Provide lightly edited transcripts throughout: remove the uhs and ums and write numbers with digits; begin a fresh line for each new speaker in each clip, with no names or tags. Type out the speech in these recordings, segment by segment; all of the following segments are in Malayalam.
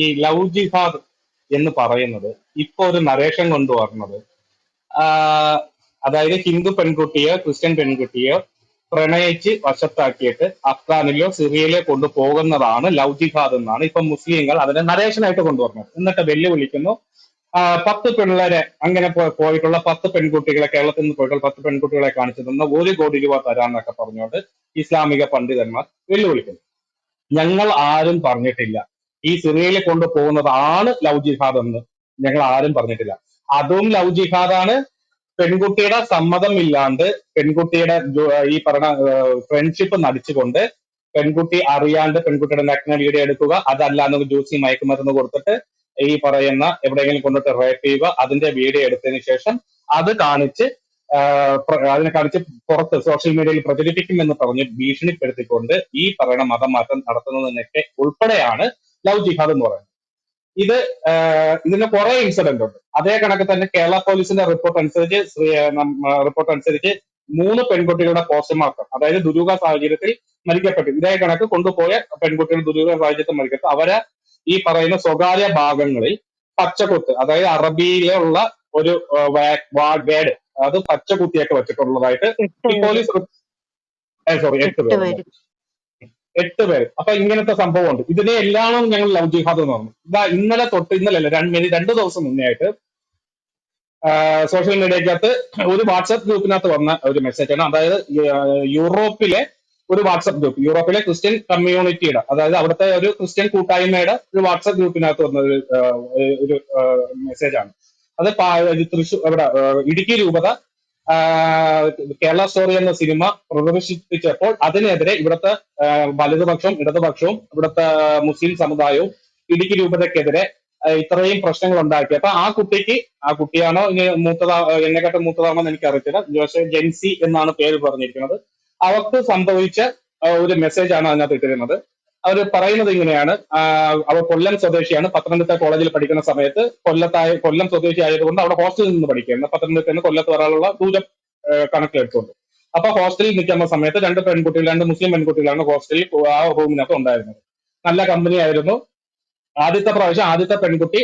ഈ ലവ് ജിഹാദ് എന്ന് പറയുന്നത് ഇപ്പൊ ഒരു നരേഷൻ കൊണ്ടുവരുന്നത്, ആഹ് അതായത് ഹിന്ദു പെൺകുട്ടിയോ ക്രിസ്ത്യൻ പെൺകുട്ടിയോ പ്രണയിച്ച് വശത്താക്കിയിട്ട് അഫ്ഗാനിലോ സിറിയയിലോ കൊണ്ടുപോകുന്നതാണ് ലവ് ജിഹാദ് എന്നാണ് ഇപ്പൊ മുസ്ലിങ്ങൾ അതിനെ നരേഷനായിട്ട് കൊണ്ടുവരുന്നത്. എന്നിട്ട് വെല്ലുവിളിക്കുന്നു, 10 പിള്ളേരെ അങ്ങനെ പോയിട്ടുള്ള 10 പെൺകുട്ടികളെ, കേരളത്തിൽ നിന്ന് പോയിട്ടുള്ള 10 പെൺകുട്ടികളെ കാണിച്ചു തന്ന 1 കോടി രൂപ തരാന്നൊക്കെ പറഞ്ഞുകൊണ്ട് ഇസ്ലാമിക പണ്ഡിതന്മാർ വെല്ലുവിളിക്കുന്നു. ഞങ്ങൾ ആരും പറഞ്ഞിട്ടില്ല ഈ സിറിയയിൽ കൊണ്ടുപോകുന്നതാണ് ലവ് ജിഹാദ് എന്ന്. ഞങ്ങൾ ആരും പറഞ്ഞിട്ടില്ല. അതും ലവ് ജിഹാദാണ്. പെൺകുട്ടിയുടെ സമ്മതം ഇല്ലാണ്ട് പെൺകുട്ടിയുടെ ഈ പറഞ്ഞ ഫ്രണ്ട്ഷിപ്പ് നടിച്ചുകൊണ്ട് പെൺകുട്ടി അറിയാണ്ട് പെൺകുട്ടിയുടെ നഗ്ന വീഡിയോ എടുക്കുക, അതല്ലാന്ന് ജ്യൂസി മയക്കുമരുന്ന് കൊടുത്തിട്ട് ഈ പറയുന്ന എവിടെയെങ്കിലും കൊണ്ടിട്ട് റേപ്പ് ചെയ്യുക, അതിന്റെ വീഡിയോ എടുത്തതിന് ശേഷം അത് കാണിച്ച് അതിനെ കാണിച്ച് പുറത്ത് സോഷ്യൽ മീഡിയയിൽ പ്രചരിപ്പിക്കുമെന്ന് പറഞ്ഞ് ഭീഷണിപ്പെടുത്തിക്കൊണ്ട് ഈ പറയുന്ന മതമാറ്റം നടത്തുന്നതിനൊക്കെ ഉൾപ്പെടെയാണ് ലവ് ജിഹാദ് എന്ന് പറയുന്നത്. ഇത് ഇതിന് കുറെ ഇൻസിഡന്റ് ഉണ്ട്. അതേ കണക്ക് തന്നെ കേരള പോലീസിന്റെ റിപ്പോർട്ട് അനുസരിച്ച് 3 പെൺകുട്ടികളുടെ പോസ്റ്റ്മോർട്ടം, അതായത് ദുരൂഹ സാഹചര്യത്തിൽ മരിക്കപ്പെട്ടു. ഇതേ കണക്ക് കൊണ്ടുപോയ പെൺകുട്ടികൾ ദുരൂഹ സാഹചര്യത്തിൽ മരിക്കപ്പെട്ടു. അവരെ ഈ പറയുന്ന സ്വകാര്യ ഭാഗങ്ങളിൽ പച്ചക്കുത്ത്, അതായത് അറബിയിലുള്ള ഒരു വേഡ്, അത് പച്ചക്കുത്തിയൊക്കെ വെച്ചിട്ടുള്ളതായിട്ട്
എട്ട്
ഈ
പേര്
പോലീസ് സോറി 8
എട്ട്
പേരല്ലേ,
പേര്
8 പേര്. അപ്പൊ ഇങ്ങനത്തെ സംഭവമുണ്ട്. ഇതിനെ എല്ലാം ഞങ്ങൾ ലവ് ജിഹാദ് എന്ന് പറഞ്ഞു. ഇതാ ഇന്നലെ തൊട്ട്, ഇന്നലെ 2 ദിവസം മുന്നേ ആയിട്ട് സോഷ്യൽ മീഡിയക്കകത്ത് ഒരു വാട്സാപ്പ് ഗ്രൂപ്പിനകത്ത് വന്ന ഒരു മെസ്സേജാണ്. അതായത് യൂറോപ്പിലെ ഒരു വാട്സാപ്പ് ഗ്രൂപ്പ്, യൂറോപ്പിലെ ക്രിസ്ത്യൻ കമ്മ്യൂണിറ്റിയുടെ, അതായത് അവിടുത്തെ ഒരു ക്രിസ്ത്യൻ കൂട്ടായ്മയുടെ ഒരു വാട്സാപ്പ് ഗ്രൂപ്പിനകത്ത് വന്ന ഒരു മെസ്സേജാണ്. അത് തൃശ്ശൂർ ഇവിടെ ഇടുക്കി രൂപത കേരള സ്റ്റോറി എന്ന സിനിമ പ്രദർശിപ്പിച്ചപ്പോൾ അതിനെതിരെ ഇവിടുത്തെ വലതുപക്ഷവും ഇടതുപക്ഷവും ഇവിടുത്തെ മുസ്ലിം സമുദായവും ഇടുക്കി രൂപതയ്ക്കെതിരെ ഇത്രയും പ്രശ്നങ്ങൾ ഉണ്ടാക്കി. അപ്പൊ ആ കുട്ടിയാണോ ഇനി എന്നെക്കാട്ട് മൂത്തതാണോ എന്ന് എനിക്ക് അറിയത്തില്ല, പക്ഷേ ജെൻസി എന്നാണ് പേര് പറഞ്ഞിരിക്കുന്നത്. അവർക്ക് സംഭവിച്ച ഒരു മെസ്സേജ് ആണ് അതിനകത്ത് ഇട്ടിരുന്നത്. അവർ പറയുന്നത് ഇങ്ങനെയാണ്, അവർ കൊല്ലം സ്വദേശിയാണ്. പത്തനംതിട്ട കോളേജിൽ പഠിക്കുന്ന സമയത്ത് കൊല്ലം സ്വദേശി ആയതുകൊണ്ട് അവിടെ ഹോസ്റ്റലിൽ നിന്ന് പഠിക്കുകയാണ്. പത്തനംതിട്ടയിൽ നിന്ന് കൊല്ലത്ത് വരാനുള്ള ദൂരം കണക്കിലെടുത്തുകൊണ്ട്. അപ്പൊ ഹോസ്റ്റലിൽ നിൽക്കുന്ന സമയത്ത് 2 മുസ്ലിം പെൺകുട്ടികളാണ് ഹോസ്റ്റലിൽ ആ റൂമിനകത്ത് ഉണ്ടായിരുന്നത്. നല്ല കമ്പനി ആയിരുന്നു. ആദ്യത്തെ പ്രാവശ്യം ആദ്യത്തെ പെൺകുട്ടി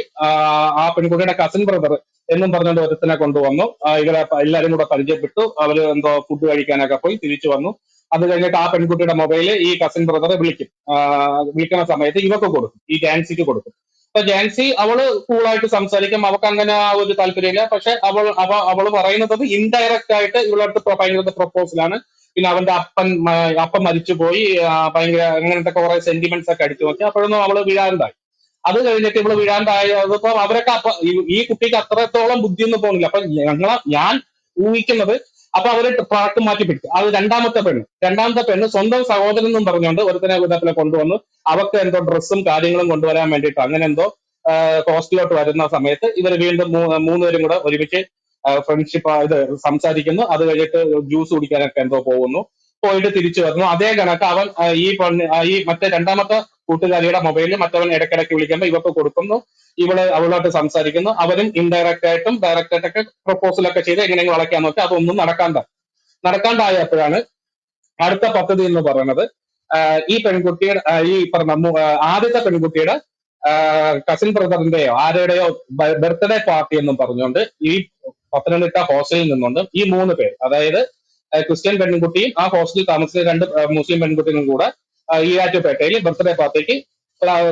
ആ പെൺകുട്ടിയുടെ കസിൻ ബ്രദർ എന്നും പറഞ്ഞുകൊണ്ട് ഒരുത്തനെ കൊണ്ടുവന്നു. ഇവരെ എല്ലാവരും കൂടെ പരിചയപ്പെട്ടു. അവര് എന്തോ ഫുഡ് കഴിക്കാനൊക്കെ പോയി തിരിച്ചു വന്നു. അത് കഴിഞ്ഞിട്ട് ആ പെൺകുട്ടിയുടെ മൊബൈലിൽ ഈ കസിൻ ബ്രദറെ വിളിക്കുന്ന സമയത്ത് ഇവക്ക് കൊടുക്കും, ഈ ജാൻസിക്ക് കൊടുക്കും. അപ്പൊ ജാൻസി അവള് കൂളായിട്ട് സംസാരിക്കും, അവൾക്ക് അങ്ങനെ ആ ഒരു താല്പര്യമില്ല. പക്ഷെ അവള് പറയുന്നത് ഇൻഡയറക്റ്റ് ആയിട്ട് ഇവളടുത്ത് ഭയങ്കര പ്രപ്പോസലാണ്. പിന്നെ അവന്റെ അപ്പൻ മരിച്ചുപോയി, ഭയങ്കര അങ്ങനത്തെ കുറെ സെന്റിമെന്റ്സ് ഒക്കെ അടിച്ചു നോക്കി. അപ്പോഴൊന്നും അവള് വീഴാറുണ്ടായി. അത് കഴിഞ്ഞിട്ട് ഇവള് വീഴാണ്ടായപ്പോ അവരൊക്കെ ഈ കുട്ടിക്ക് അത്രത്തോളം ബുദ്ധിയൊന്നും പോകുന്നില്ല. അപ്പൊ ഞാൻ ഊഹിക്കുന്നത്, അപ്പൊ അവര് ട്രാക്ക് മാറ്റി പിടിച്ചു. അത് രണ്ടാമത്തെ പെണ്ണ് സ്വന്തം സഹോദരൻ എന്നും പറഞ്ഞുകൊണ്ട് ഒരുത്തനെ വിധത്തിലെ കൊണ്ടുവന്നു. അവർക്ക് എന്തോ ഡ്രസ്സും കാര്യങ്ങളും കൊണ്ടുവരാൻ വേണ്ടിയിട്ട് അങ്ങനെ എന്തോ ഹോസ്റ്റലിലോട്ട് വരുന്ന സമയത്ത് ഇവർ വീണ്ടും 3 പേരും കൂടെ ഒരുമിച്ച് ഫ്രണ്ട്ഷിപ്പ് ഇത് സംസാരിക്കുന്നു. അത് കഴിഞ്ഞിട്ട് ജ്യൂസ് കുടിക്കാനൊക്കെ എന്തോ പോകുന്നു. പോയിട്ട് തിരിച്ചു വരുന്നു. അതേ കണക്ക് അവൻ ഈ മറ്റേ രണ്ടാമത്തെ കൂട്ടുകാരിയുടെ മൊബൈലിൽ മറ്റവൻ ഇടയ്ക്കിടയ്ക്ക് വിളിക്കുമ്പോൾ ഇവർക്ക് കൊടുക്കുന്നു. അവളോട്ട് സംസാരിക്കുന്നു. അവരും ഇൻഡയറക്റ്റ് ആയിട്ടും ഡയറക്റ്റ് ആയിട്ടൊക്കെ പ്രപ്പോസലൊക്കെ ചെയ്ത് എങ്ങനെയെങ്കിലും വളയ്ക്കാൻ നോക്കി. അതൊന്നും നടക്കാണ്ടായപ്പോഴാണ് അടുത്ത പദ്ധതി എന്ന് പറയുന്നത്, ഈ പെൺകുട്ടിയുടെ ഈ പറഞ്ഞ ആദ്യത്തെ പെൺകുട്ടിയുടെ കസിൻ ബ്രദറിന്റെയോ ആരുടെയോ ബർത്ത്ഡേ പാർട്ടി എന്നും പറഞ്ഞുകൊണ്ട് ഈ പത്തനംതിട്ട ഹോസ്റ്റലിൽ നിന്നുകൊണ്ട് ഈ 3 പേർ, അതായത് ക്രിസ്ത്യൻ പെൺകുട്ടിയും ആ ഹോസ്റ്റലിൽ താമസിച്ച 2 മുസ്ലിം പെൺകുട്ടികളും കൂടെ ഈരാറ്റുപേട്ടയിൽ ബർത്ത്ഡേ പാർട്ടിക്ക്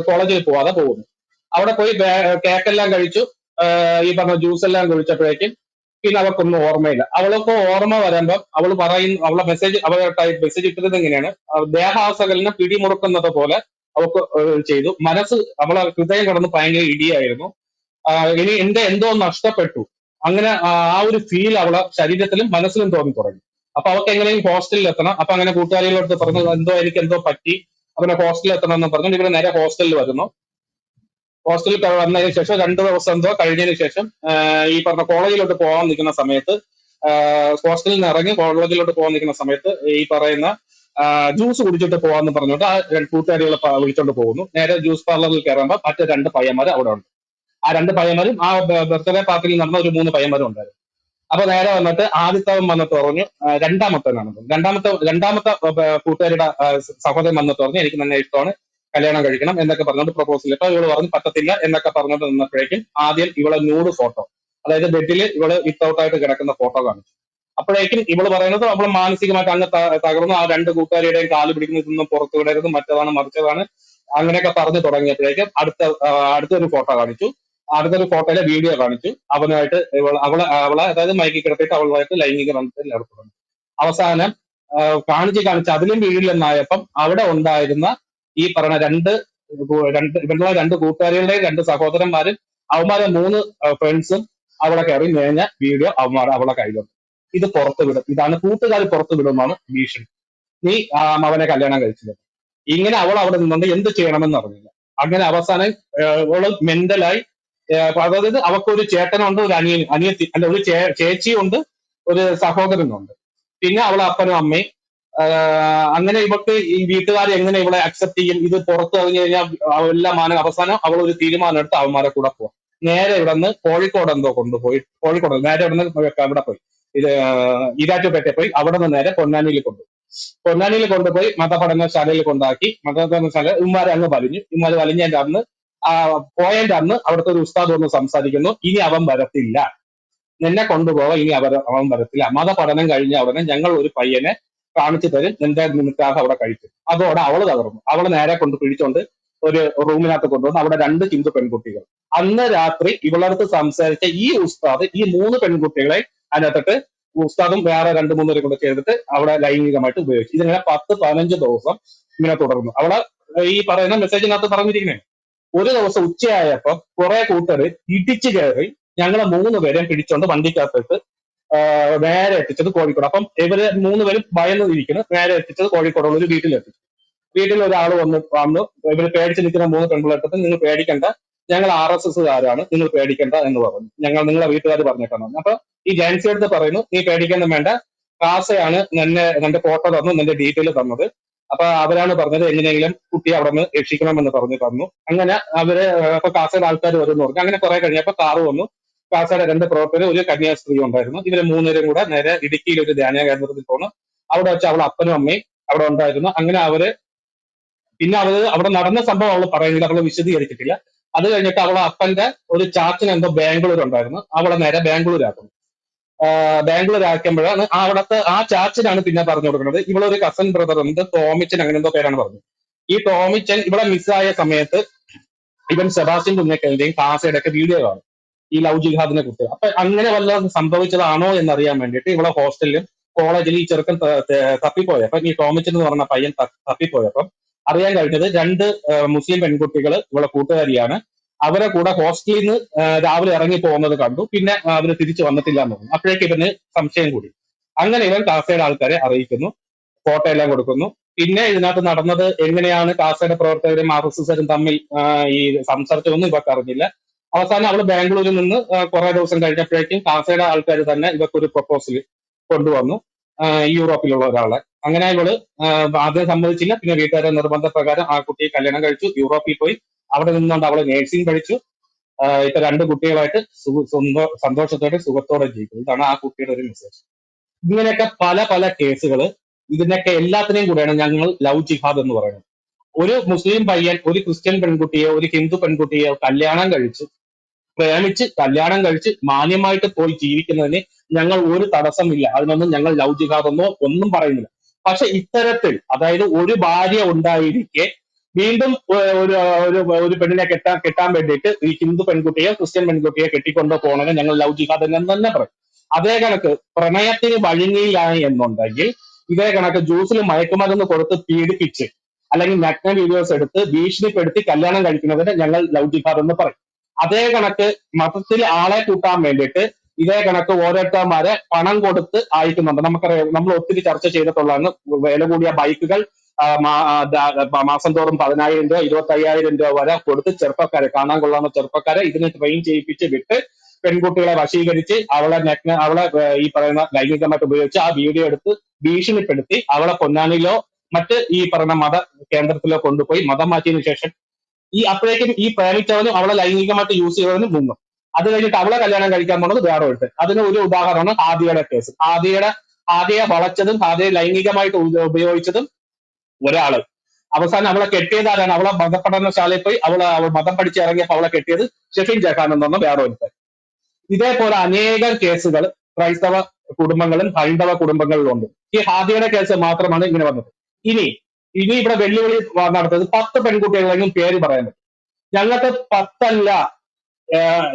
കോളേജിൽ പോവാതെ പോകുന്നു. അവിടെ പോയി കേക്കെല്ലാം കഴിച്ചു, ഈ പറഞ്ഞ ജ്യൂസ് എല്ലാം കുടിച്ചപ്പോഴേക്കും പിന്നെ അവർക്കൊന്നും ഓർമ്മയില്ല. അവൾക്ക് ഓർമ്മ വരുമ്പം അവളെ മെസ്സേജ് ഇട്ടത് എങ്ങനെയാണ്, ദേഹാസകലിനെ പിടിമുറുക്കുന്നത് പോലെ അവൾക്ക് ചെയ്തു. അവളെ ഹൃദയം കിടന്ന് ഭയങ്കര ഇടിയായിരുന്നു. ഇനി എന്തോ നഷ്ടപ്പെട്ടു, അങ്ങനെ ആ ഒരു ഫീൽ അവളെ ശരീരത്തിലും മനസ്സിലും തോന്നി തുടങ്ങി. അപ്പൊ അവൾക്ക് എങ്ങനെയും ഹോസ്റ്റലിൽ എത്തണം. അപ്പൊ അങ്ങനെ കൂട്ടുകാരികളോട് പറഞ്ഞു, എനിക്ക് എന്തോ പറ്റി, അവനെ ഹോസ്റ്റലിൽ എത്തണം എന്ന് പറഞ്ഞു ഇവിടെ നേരെ ഹോസ്റ്റലിൽ വരുന്നു. ഹോസ്റ്റലിൽ വന്നതിന് ശേഷം 2 ദിവസം എന്തോ കഴിഞ്ഞതിന് ശേഷം ഈ പറഞ്ഞ കോളേജിലോട്ട് പോകാൻ നിൽക്കുന്ന സമയത്ത്, ഹോസ്റ്റലിൽ നിന്ന് ഇറങ്ങി കോളേജിലോട്ട് പോകാൻ നിൽക്കുന്ന സമയത്ത് ഈ പറയുന്ന ജ്യൂസ് കുടിച്ചിട്ട് പോകാന്ന് പറഞ്ഞുകൊണ്ട് ആ കൂട്ടുകാരികളെ വിളിച്ചോണ്ട് പോകുന്നു. നേരെ ജ്യൂസ് പാർലറിൽ കയറുമ്പോൾ മറ്റു 2 പയ്യന്മാർ അവിടെ ഉണ്ട്. ആ 2 പയ്യന്മാരും ആ ബർത്ത്ഡേ പാർട്ടിയിൽ നടന്ന ഒരു 3 പയ്യന്മാരും ഉണ്ടായിരുന്നു. അപ്പൊ നേരെ വന്നിട്ട് ആദ്യത്തവൻ വന്നിട്ട് പറഞ്ഞു, രണ്ടാമത്തെ കൂട്ടുകാരിയുടെ സഹോദരൻ വന്നിട്ട് പറഞ്ഞു, എനിക്ക് നല്ല ഇഷ്ടമാണ്, കല്യാണം കഴിക്കണം എന്നൊക്കെ പറഞ്ഞുകൊണ്ട് പ്രപ്പോസൽ. ഇപ്പൊ ഇവള് പറഞ്ഞു പറ്റത്തില്ല എന്നൊക്കെ പറഞ്ഞുകൊണ്ട് നിന്നപ്പോഴേക്കും ആദ്യം ഇവളെ ന്യൂഡ് ഫോട്ടോ, അതായത് ബെഡിൽ ഇവള് വിത്തൗട്ട് ആയിട്ട് കിടക്കുന്ന ഫോട്ടോ കാണിച്ചു. അപ്പോഴേക്കും ഇവള് പറയുന്നത് അവള് മാനസികമായിട്ട് അങ്ങ് തകർന്നു. ആ രണ്ട് കൂട്ടുകാരിയുടെയും കാല് പിടിക്കുന്ന ഇതൊന്നും പുറത്തു വിടരുത്, മറ്റതാണ് മറിച്ചതാണ് അങ്ങനെയൊക്കെ പറഞ്ഞു തുടങ്ങിയപ്പോഴേക്കും അടുത്തൊരു ഫോട്ടോ കാണിച്ചു. അടുത്തൊരു ഫോട്ടോയിലെ വീഡിയോ കാണിച്ചു. അവനുമായിട്ട് അവളെ അതായത് മയക്കി കിടത്തിയിട്ട് അവളുമായിട്ട് ലൈംഗിക ബന്ധത്തിൽ ഏർപ്പെടുന്നു. അവസാനം കാണിച്ച് അതിലും വീഴില്ലെന്നായപ്പം അവിടെ ഉണ്ടായിരുന്ന ഈ പറഞ്ഞ ഇവരുടെ രണ്ട് കൂട്ടുകാരികളുടെയും രണ്ട് സഹോദരന്മാരും അവന്മാരെ മൂന്ന് ഫ്രണ്ട്സും അവിടെ കയറി മേഞ്ഞ വീഡിയോ അവളെ കയ്യിലുണ്ട്. ഇത് പുറത്തു വിടും, ഇതാണ് കൂട്ടുകാർ പുറത്തു വിടുമെന്നാണ് ഭീഷണി. നീ അവനെ കല്യാണം കഴിച്ചത്. ഇങ്ങനെ അവൾ അവിടെ നിന്നുകൊണ്ട് എന്ത് ചെയ്യണമെന്ന് അറിഞ്ഞില്ല. അങ്ങനെ അവസാനം അവള് മെന്റലായി. അതായത് അവക്കൊരു ചേട്ടനുണ്ട്, ഒരു അനിയത്തി അല്ല ഒരു ചേച്ചിയുണ്ട്, ഒരു സഹോദരനുണ്ട്. പിന്നെ അവളെ അപ്പനും അമ്മയും. അങ്ങനെ ഇവക്ക് ഈ വീട്ടുകാർ എങ്ങനെ ഇവളെ അക്സെപ്റ്റ് ചെയ്യും? ഇത് പുറത്തു കഴിഞ്ഞു കഴിഞ്ഞാൽ എല്ലാം അവസാനം അവൾ ഒരു തീരുമാനം എടുത്ത് അവന്മാരെ കൂടെ പോവാം. നേരെ ഇവിടെ നിന്ന് കോഴിക്കോട് എന്തോ കൊണ്ടുപോയി, കോഴിക്കോട് നേരെ ഇവിടെ നിന്ന് ഇവിടെ പോയി, ഇത് ഈരാറ്റുപേട്ടയിൽ പോയി. അവിടെ നിന്ന് നേരെ പൊന്നാനിയിൽ കൊണ്ടുപോയി. പൊന്നാനിയിൽ കൊണ്ടുപോയി മതപഠനശാലയിൽ കൊണ്ടാക്കി. മതപഠനശാല ഇമാരെ അങ്ങ് വലിഞ്ഞു. ഇമാര് വലിഞ്ഞതിന്റെ അന്ന് പോയതിന്റെ അന്ന് അവിടുത്തെ ഒരു ഉസ്താദ് വന്ന് സംസാരിക്കുന്നു, ഇനി അവൻ വരത്തില്ല, നിന്നെ കൊണ്ടുപോകാൻ ഇനി അവൻ വരത്തില്ല. മതപഠനം കഴിഞ്ഞ ഉടനെ ഞങ്ങൾ ഒരു പയ്യനെ കാണിച്ചു തരും, നിന്റെ നിനക്കാக അവിടെ കഴിക്കും. അതോടെ അവള് തകർന്നു. അവള് നേരെ കൊണ്ട് പിടിച്ചോണ്ട് ഒരു റൂമിനകത്ത് കൊണ്ടുവന്ന് അവിടെ രണ്ട് ഹിന്ദു പെൺകുട്ടികൾ. അന്ന് രാത്രി ഇവളടുത്ത് സംസാരിച്ച ഈ ഉസ്താദ് ഈ മൂന്ന് പെൺകുട്ടികളെ അതിനകത്തിട്ട് ഉസ്താദും വേറെ രണ്ട് മൂന്ന് പേരും കൂടെ ചെയ്തിട്ട് അവിടെ ലൈംഗികമായിട്ട് ഉപയോഗിച്ചു. ഇതിങ്ങനെ 10-15 ദിവസം ഇങ്ങനെ തുടർന്നു. അവളെ ഈ പറയുന്ന മെസ്സേജിനകത്ത് പറഞ്ഞിരിക്കുന്നത്, ഒരു ദിവസം ഉച്ചയായപ്പോ കുറെ കൂട്ടര് ഇടിച്ചു കയറി ഞങ്ങളെ മൂന്ന് പേരെയും പിടിച്ചോണ്ട് വണ്ടിക്കകത്തിട്ട് നേരെ എത്തിച്ചത് കോഴിക്കോട്. അപ്പം ഇവര് മൂന്ന് പേരും ഭയന്ന് ഇരിക്കുന്നു. നേരെ എത്തിച്ചത് കോഴിക്കോടുള്ള ഒരു വീട്ടിലെത്തി. വീട്ടിൽ ഒരാൾ വന്നു ഇവര് പേടിച്ച് നിൽക്കുന്ന മൂന്ന് പെൺപിള്ളേർക്ക്, നിങ്ങൾ പേടിക്കണ്ട, ഞങ്ങൾ RSSകാരാണ്, നിങ്ങൾ പേടിക്കണ്ട എന്ന് പറഞ്ഞു. ഞങ്ങൾ നിങ്ങളെ വീട്ടുകാർ പറഞ്ഞേക്കാൻ പറഞ്ഞു. അപ്പൊ ഈ ജാൻസി അടുത്ത് പറയുന്നു, നീ പേടിക്കൊന്നും വേണ്ട, കാസയാണ് നിന്റെ ഫോട്ടോ തന്നു, നിന്റെ ഡീറ്റെയിൽ തന്നത്. അപ്പൊ അവരാണ് പറഞ്ഞത് എങ്ങനെയെങ്കിലും കുട്ടിയെ അവിടെ നിന്ന് രക്ഷിക്കണമെന്ന് തന്നു. അങ്ങനെ അവര് അപ്പൊ കാസയുടെ ആൾക്കാർ വരും പറഞ്ഞു. അങ്ങനെ കുറെ കഴിഞ്ഞപ്പോ കാറ് വന്നു. കാസയുടെ രണ്ട് പ്രവർത്തകർ, ഒരു കന്യാസ്ത്രീ ഉണ്ടായിരുന്നു. ഇവര് മൂന്നുപേരും കൂടെ നേരെ ഇടുക്കിയിൽ ഒരു ധ്യാന കേന്ദ്രത്തിൽ പോന്നു. അവിടെ വെച്ച് അവളെ അപ്പനും അമ്മയും അവിടെ ഉണ്ടായിരുന്നു. അങ്ങനെ പിന്നെ അവിടെ നടന്ന സംഭവം അവള് പറയുന്നില്ല, അവള് വിശദീകരിച്ചിട്ടില്ല. അത് കഴിഞ്ഞിട്ട് അവളെ അപ്പന്റെ ഒരു ചാച്ചന് എന്തോ ബാംഗ്ലൂർ ഉണ്ടായിരുന്നു, അവളെ നേരെ ബാംഗ്ലൂരാക്കുന്നു. ബാംഗ്ലൂർ ആക്കുമ്പോഴാണ് അവിടുത്തെ ആ ചാച്ചനാണ് പിന്നെ പറഞ്ഞു കൊടുക്കുന്നത്, ഇവളൊരു കസൻ ബ്രദർ ഉണ്ട് ടോമിച്ചൻ, അങ്ങനെ എന്തോ പേരാണ് പറഞ്ഞത്. ഈ ടോമിച്ചൻ ഇവിടെ മിസ്സായ സമയത്ത് ഇവൻ സെബാസ്റ്റ്യൻ കുഞ്ഞക്കലിന്റെയും കാസയുടെ ഒക്കെ വീഡിയോ കാണും ഈ ലവ് ജിഹാദിനെ കുറിച്ച്. അപ്പൊ അങ്ങനെ വല്ലതും സംഭവിച്ചതാണോ എന്നറിയാൻ വേണ്ടിയിട്ട് ഇവിടെ ഹോസ്റ്റലിലും കോളേജിൽ ഈ ചെറുക്കൻ തപ്പിപ്പോയപ്പോ, ഈ ടോമിച്ചൻ എന്ന് പറഞ്ഞ പയ്യൻ തപ്പിപ്പോയപ്പം അറിയാൻ കഴിഞ്ഞത് രണ്ട് മുസ്ലിം പെൺകുട്ടികൾ ഇവളെ കൂട്ടുകാരിയാണ്. അവരെ കൂടെ ഹോസ്റ്റലിൽ നിന്ന് രാവിലെ ഇറങ്ങി പോകുന്നത് കണ്ടു. പിന്നെ അവര് തിരിച്ചു വന്നിട്ടില്ല എന്ന് പറഞ്ഞു. അപ്പോഴേക്ക് ഇവന് സംശയം കൂടി. അങ്ങനെ ഇവൻ കാസയുടെ ആൾക്കാരെ അറിയിക്കുന്നു, ഫോട്ടോ എല്ലാം കൊടുക്കുന്നു. പിന്നെ ഇതിനകത്ത് നടന്നത് എങ്ങനെയാണ് കാസയുടെ പ്രവർത്തകരും RSSരും തമ്മിൽ ഈ സംസാരിച്ചതൊന്നും ഇവർക്ക് അറിഞ്ഞില്ല. അവസാനം അവള് ബാംഗ്ലൂരിൽ നിന്ന് കുറെ ദിവസം കഴിഞ്ഞപ്പോഴേക്കും കാസയുടെ ആൾക്കാർ തന്നെ ഇവർക്കൊരു പ്രപ്പോസൽ കൊണ്ടുവന്നു, യൂറോപ്പിലുള്ള ഒരാളെ. അങ്ങനെ ഇവള് ആദ്യം സമ്മതിച്ചില്ല. പിന്നെ വീട്ടുകാരുടെ നിർബന്ധപ്രകാരം ആ കുട്ടിയെ കല്യാണം കഴിച്ചു. യൂറോപ്പിൽ പോയി അവിടെ നിന്നുകൊണ്ട് അവള് നേഴ്സിംഗ് പഠിച്ചു. ഇപ്പൊ രണ്ട് കുട്ടികളായിട്ട് സന്തോഷത്തോടെ സുഖത്തോടെ ജീവിക്കുന്നു. ഇതാണ് ആ കുട്ടിയുടെ ഒരു മെസ്സേജ്. ഇങ്ങനെയൊക്കെ പല പല കേസുകൾ, ഇതിനൊക്കെ എല്ലാത്തിനെയും കൂടെയാണ് ഞങ്ങൾ ലവ് ജിഹാദ് എന്ന് പറയുന്നത്. ഒരു മുസ്ലിം പയ്യൻ ഒരു ക്രിസ്ത്യൻ പെൺകുട്ടിയോ ഒരു ഹിന്ദു പെൺകുട്ടിയോ കല്യാണം കഴിച്ച് പ്രേമിച്ച് കല്യാണം കഴിച്ച് മാന്യമായിട്ട് പോയി ജീവിക്കുന്നതിന് ഞങ്ങൾ ഒരു തടസ്സമില്ല. അതിനൊന്നും ഞങ്ങൾ ലവ് ജിഹാദെന്നോ ഒന്നും പറയുന്നില്ല. പക്ഷെ ഇത്തരത്തിൽ, അതായത് ഒരു ഭാര്യ ഉണ്ടായിരിക്കെ വീണ്ടും ഒരു പെണ്ണിനെ കെട്ടാൻ വേണ്ടിയിട്ട് ഈ ഹിന്ദു പെൺകുട്ടിയോ ക്രിസ്ത്യൻ പെൺകുട്ടിയോ കെട്ടിക്കൊണ്ടോ പോകണമെങ്കിൽ ഞങ്ങൾ ലവ് ജിഹാദ് എന്ന് തന്നെ പറയും. അതേ കണക്ക് പ്രണയത്തിന് വഴങ്ങിയില്ല എന്നുണ്ടെങ്കിൽ ഇതേ കണക്ക് ജ്യൂസിൽ മയക്കുമരുന്ന് കൊടുത്ത് പീഡിപ്പിച്ച് അല്ലെങ്കിൽ നഗ്ന വീഡിയോസ് എടുത്ത് ഭീഷണിപ്പെടുത്തി കല്യാണം കഴിക്കുന്നതിന് ഞങ്ങൾ ലവ് ജിഹാദ് എന്ന് പറയും. അതേ കണക്ക് മതത്തിൽ ആളെ കൂട്ടാൻ വേണ്ടിയിട്ട് ഇതേ കണക്ക് ഓരോരുത്തന്മാരെ പണം കൊടുത്ത് അയക്കുന്നുണ്ട്. നമുക്കറിയാം, നമ്മൾ ഒത്തിരി ചർച്ച ചെയ്തിട്ടുള്ളതാണ്. വില കൂടിയ ബൈക്കുകൾ മാസം തോറും 10,000 രൂപ 25,000 രൂപ വരെ കൊടുത്ത് ചെറുപ്പക്കാരെ, കാണാൻ കൊള്ളാവുന്ന ചെറുപ്പക്കാരെ ഇതിന് ട്രെയിൻ ചെയ്യിപ്പിച്ച് വിട്ട് പെൺകുട്ടികളെ വശീകരിച്ച് അവളെ ഈ പറയുന്ന ലൈംഗികമായിട്ട് ഉപയോഗിച്ച് ആ വീഡിയോ എടുത്ത് ഭീഷണിപ്പെടുത്തി അവളെ പൊന്നാനിയിലോ മറ്റ് ഈ പറയുന്ന മത കേന്ദ്രത്തിലോ കൊണ്ടുപോയി മതം മാറ്റിയതിനു ശേഷം അപ്പോഴേക്കും ഈ പ്രേമിച്ചവനും അവളെ ലൈംഗികമായിട്ട് യൂസ് ചെയ്തവനും മുങ്ങും. അത് കഴിഞ്ഞിട്ട് അവളെ കല്യാണം കഴിക്കാൻ പോകുന്നത് വേറെ ഒരുത്തൻ. അതിന് ഒരു ഉദാഹരണമാണ് ഹാദിയയുടെ കേസ്. ഹാദിയയെ വളച്ചതും ഹാദിയെ ലൈംഗികമായിട്ട് ഉപയോഗിച്ചതും ഒരാള്. അവസാനം അവളെ കെട്ടിയത് ആരാണ്? അവളെ മതപഠനശാലയിൽ പോയി അവൾ മതം പഠിച്ചിറങ്ങിയപ്പോൾ അവളെ കെട്ടിയത് ഷെഫീൻ ജഹാൻ എന്ന് പറഞ്ഞ വേറെ ഒരുത്തൻ. ഇതേപോലെ അനേകം കേസുകൾ ക്രൈസ്തവ കുടുംബങ്ങളും ഹൈന്ദവ കുടുംബങ്ങളിലും ഉണ്ട്. ഈ ഹാദിയയുടെ കേസ് മാത്രമാണ് ഇങ്ങനെ വന്നത്. ഇനി ഇനി ഇവിടെ വെല്ലുവിളി നടത്തുന്നത് 10 പെൺകുട്ടികളെങ്കിലും പേര് പറയാൻ പറ്റും. ഞങ്ങൾക്ക് 10 അല്ല,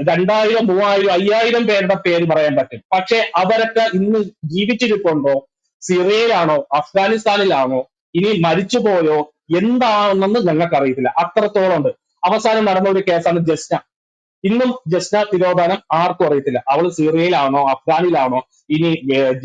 2000, 3000, 5000 പേരുടെ പേര് പറയാൻ പറ്റും. പക്ഷെ അവരൊക്കെ ഇന്ന് ജീവിച്ചിരിപ്പുണ്ടോ, സിറിയയിലാണോ, അഫ്ഗാനിസ്ഥാനിലാണോ, ഇനി മരിച്ചുപോയോ, എന്താണെന്ന് ഞങ്ങൾക്ക് അറിയത്തില്ല. അത്രത്തോളം ഉണ്ട്. അവസാനം നടന്ന ഒരു കേസാണ് ജസ്ന. ഇന്നും ജസ്ന തിരോധാനം ആർക്കും അറിയത്തില്ല. അവൾ സിറിയയിലാണോ, അഫ്ഗാനിലാണോ, ഇനി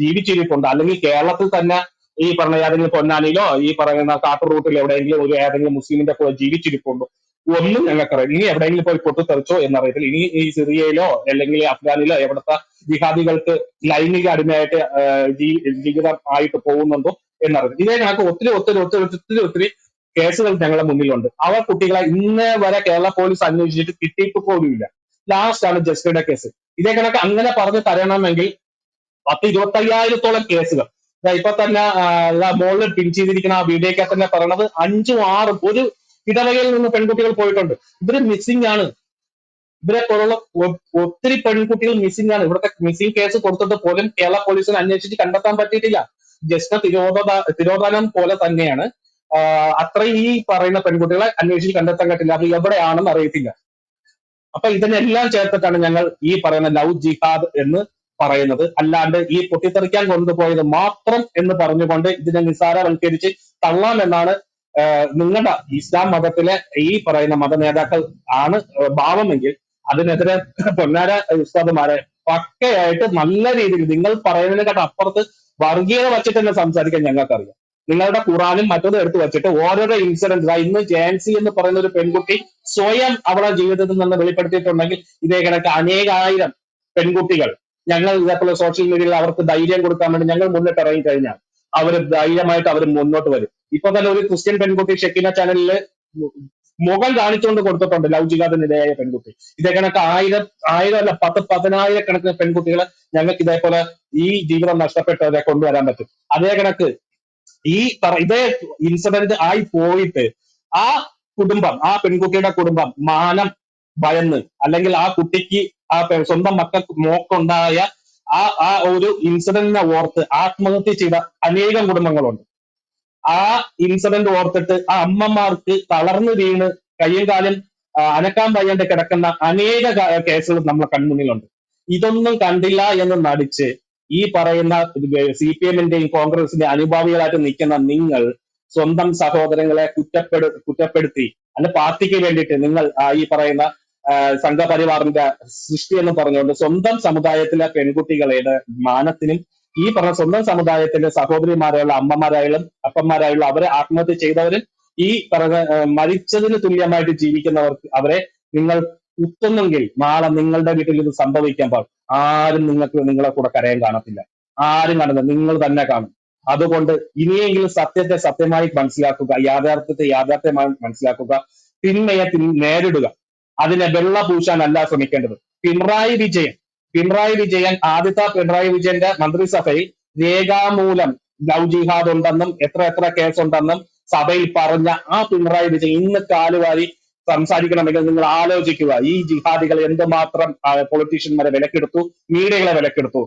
ജീവിച്ചിരിപ്പുണ്ടോ, അല്ലെങ്കിൽ കേരളത്തിൽ തന്നെ ഈ പറഞ്ഞ ഏതെങ്കിലും പൊന്നാനിയിലോ ഈ പറയുന്ന കാട്ടുറൂട്ടിൽ എവിടെയെങ്കിലും ഒരു ഏതെങ്കിലും മുസ്ലിമിന്റെ കൂടെ ജീവിച്ചിരിപ്പുണ്ടോ, ഒന്നും ഞങ്ങൾക്കറിയാം. ഇനി എവിടെയെങ്കിലും പോയി പൊട്ടിത്തെറിച്ചോ എന്നറിയത്തില്ല. ഇനി ഈ സിറിയയിലോ അല്ലെങ്കിൽ അഫ്ഗാനിലോ എവിടുത്തെ ജിഹാദികൾക്ക് ലൈംഗിക അടിമയായിട്ട് ജീവിതം ആയിട്ട് പോകുന്നുണ്ടോ എന്നറിയില്ല. ഇതേ കണക്ക് ഒത്തിരി ഒത്തിരി ഒത്തിരി ഒത്തിരി ഒത്തിരി കേസുകൾ ഞങ്ങളുടെ മുന്നിലുണ്ട്. ആ കുട്ടികളെ ഇന്നേ വരെ കേരള പോലീസ് അന്വേഷിച്ചിട്ട് കിട്ടിയിട്ട് പോലുമില്ല. ലാസ്റ്റ് ആണ് ജസ്റ്റിയുടെ കേസ്. ഇതേ കണക്ക് അങ്ങനെ പറഞ്ഞ് തരണമെങ്കിൽ 10-25,000-ഓളം കേസുകൾ. ഇപ്പൊ തന്നെ മുകളിൽ പിൻ ചെയ്തിരിക്കുന്ന ആ വീഡിയോക്കകത്ത് തന്നെ പറയണത് 5ഉം 6ഉം ഒരു ഇടവകയിൽ നിന്ന് പെൺകുട്ടികൾ പോയിട്ടുണ്ട്. ഇവര് മിസ്സിംഗ് ആണ്. ഇവരെ പോലുള്ള ഒത്തിരി പെൺകുട്ടികൾ മിസ്സിംഗ് ആണ്. ഇവിടുത്തെ മിസ്സിംഗ് കേസ് കൊടുത്തിട്ട് പോലും കേരള പോലീസിന് അന്വേഷിച്ച് കണ്ടെത്താൻ പറ്റിയിട്ടില്ല. ജസ്റ്റ് തിരോധാനം പോലെ തന്നെയാണ് അത്രയും ഈ പറയുന്ന പെൺകുട്ടികളെ അന്വേഷിച്ച് കണ്ടെത്താൻ പറ്റില്ല. അത് എവിടെയാണെന്ന് അറിയത്തില്ല. അപ്പൊ ഇതിനെല്ലാം ചേർത്തിട്ടാണ് ഞങ്ങൾ ഈ പറയുന്ന ലവ് ജിഹാദ് എന്ന് പറയുന്നത്. അല്ലാണ്ട് ഈ പൊട്ടിത്തെറിക്കാൻ കൊണ്ടുപോയത് മാത്രം എന്ന് പറഞ്ഞുകൊണ്ട് ഇതിനെ നിസ്സാരവൽക്കരിച്ച് തള്ളാമെന്നാണ് നിങ്ങളുടെ ഇസ്ലാം മതത്തിലെ ഈ പറയുന്ന മത നേതാക്കൾ ആണ് ഭാവമെങ്കിൽ അതിനെതിരെ പൊന്നാര ഉസ്താദുമാരെ പക്കയായിട്ട് നല്ല രീതിയിൽ നിങ്ങൾ പറയുന്നതിനെക്കാട്ട് അപ്പുറത്ത് വർഗീയത വച്ചിട്ട് തന്നെ സംസാരിക്കാൻ ഞങ്ങൾക്കറിയാം. നിങ്ങളുടെ ഖുറാനും മറ്റൊന്നും എടുത്തു വെച്ചിട്ട് ഓരോരോ ഇൻസിഡന്റ്, ഇന്ന് ജാൻസി എന്ന് പറയുന്ന ഒരു പെൺകുട്ടി സ്വയം അവളുടെ ജീവിതത്തിൽ നിന്ന് വെളിപ്പെടുത്തിയിട്ടുണ്ടെങ്കിൽ ഇതേ കണക്ക് അനേകായിരം പെൺകുട്ടികൾ ഞങ്ങൾ ഇതേപോലെ സോഷ്യൽ മീഡിയയിൽ അവർക്ക് ധൈര്യം കൊടുക്കാൻ വേണ്ടി ഞങ്ങൾ മുന്നിട്ട് ഇറങ്ങി കഴിഞ്ഞാൽ അവർ ധൈര്യമായിട്ട് അവർ മുന്നോട്ട് വരും. ഇപ്പൊ തന്നെ ഒരു ക്രിസ്ത്യൻ പെൺകുട്ടി ഷെക്കിന ചാനലിൽ മുഖം കാണിച്ചുകൊണ്ട് കൊടുത്തിട്ടുണ്ട് ലവ് ജിഹാദിനിരയായ പെൺകുട്ടി. ഇതേ കണക്ക് 1000 അല്ല 10-10,000 കണക്കിന് പെൺകുട്ടികളെ ഞങ്ങൾക്ക് ഇതേപോലെ ഈ ജീവിതം നഷ്ടപ്പെട്ടവരെ കൊണ്ടുവരാൻ പറ്റും. അതേ കണക്ക് ഇതേ ഇൻസിഡന്റ് ആയി പോയിട്ട് ആ കുടുംബം, ആ പെൺകുട്ടിയുടെ കുടുംബം മാനം ഭയന്ന്, അല്ലെങ്കിൽ ആ കുട്ടിക്ക് ആ സ്വന്തം മോക്കുണ്ടായ ആ ഒരു ഇൻസിഡന്റിനെ ഓർത്ത് ആത്മഹത്യ ചെയ്ത അനേകം കുടുംബങ്ങളുണ്ട്. ആ ഇൻസിഡന്റ് ഓർത്തിട്ട് ആ അമ്മമാർക്ക് തളർന്നു വീണ് കയ്യും കാലും അനക്കാൻ വയ്യാണ്ട് കിടക്കുന്ന അനേക കേസുകൾ നമ്മളെ കൺമുന്നിലുണ്ട്. ഇതൊന്നും കണ്ടില്ല എന്ന് നടിച്ച് ഈ പറയുന്ന CPM-ന്റെയും കോൺഗ്രസിന്റെയും അനുഭാവികളായിട്ട് നിൽക്കുന്ന നിങ്ങൾ സ്വന്തം സഹോദരങ്ങളെ കുറ്റപ്പെടുത്തി അല്ല പാർട്ടിക്ക് വേണ്ടിയിട്ട് നിങ്ങൾ ഈ പറയുന്ന സംഘപരിവാറിന്റെ സൃഷ്ടി എന്ന് പറഞ്ഞുകൊണ്ട് സ്വന്തം സമുദായത്തിലെ പെൺകുട്ടികളുടെ മാനത്തിനും ഈ പറഞ്ഞ സ്വന്തം സമുദായത്തിലെ സഹോദരിമാരായുള്ള അമ്മമാരായാലും അപ്പന്മാരായുള്ള അവരെ ആത്മഹത്യ ചെയ്തവരും ഈ പറഞ്ഞ മരിച്ചതിന് തുല്യമായിട്ട് ജീവിക്കുന്നവർക്ക് അവരെ നിങ്ങൾ കുത്തുന്നെങ്കിൽ നാളെ നിങ്ങളുടെ വീട്ടിൽ ഇത് സംഭവിക്കാൻ പാടും. ആരും നിങ്ങളെ കൂടെ കരയാൻ കാണത്തില്ല. ആരും കാണുന്നില്ല, നിങ്ങൾ തന്നെ കാണും. അതുകൊണ്ട് ഇനിയെങ്കിലും സത്യത്തെ സത്യമായി മനസ്സിലാക്കുക, യാഥാർത്ഥ്യത്തെ യാഥാർത്ഥ്യമായി മനസ്സിലാക്കുക, തിന്മയെ നേരിടുക. അതിനെ വെള്ള പൂശാനല്ല ശ്രമിക്കേണ്ടത്. പിണറായി വിജയൻ ആദ്യത്തെ പിണറായി വിജയന്റെ മന്ത്രിസഭയിൽ രേഖാമൂലം ലവ് ജിഹാദ് ഉണ്ടെന്നും എത്ര കേസുണ്ടെന്നും സഭയിൽ പറഞ്ഞ ആ പിണറായി വിജയൻ ഇന്ന് കാലുവാരി സംസാരിക്കണമെങ്കിൽ നിങ്ങൾ ആലോചിക്കുക, ഈ ജിഹാദികൾ എന്തുമാത്രം പൊളിറ്റീഷ്യന്മാരെ വിലക്കെടുത്തു, മീഡിയകളെ വിലക്കെടുത്തു.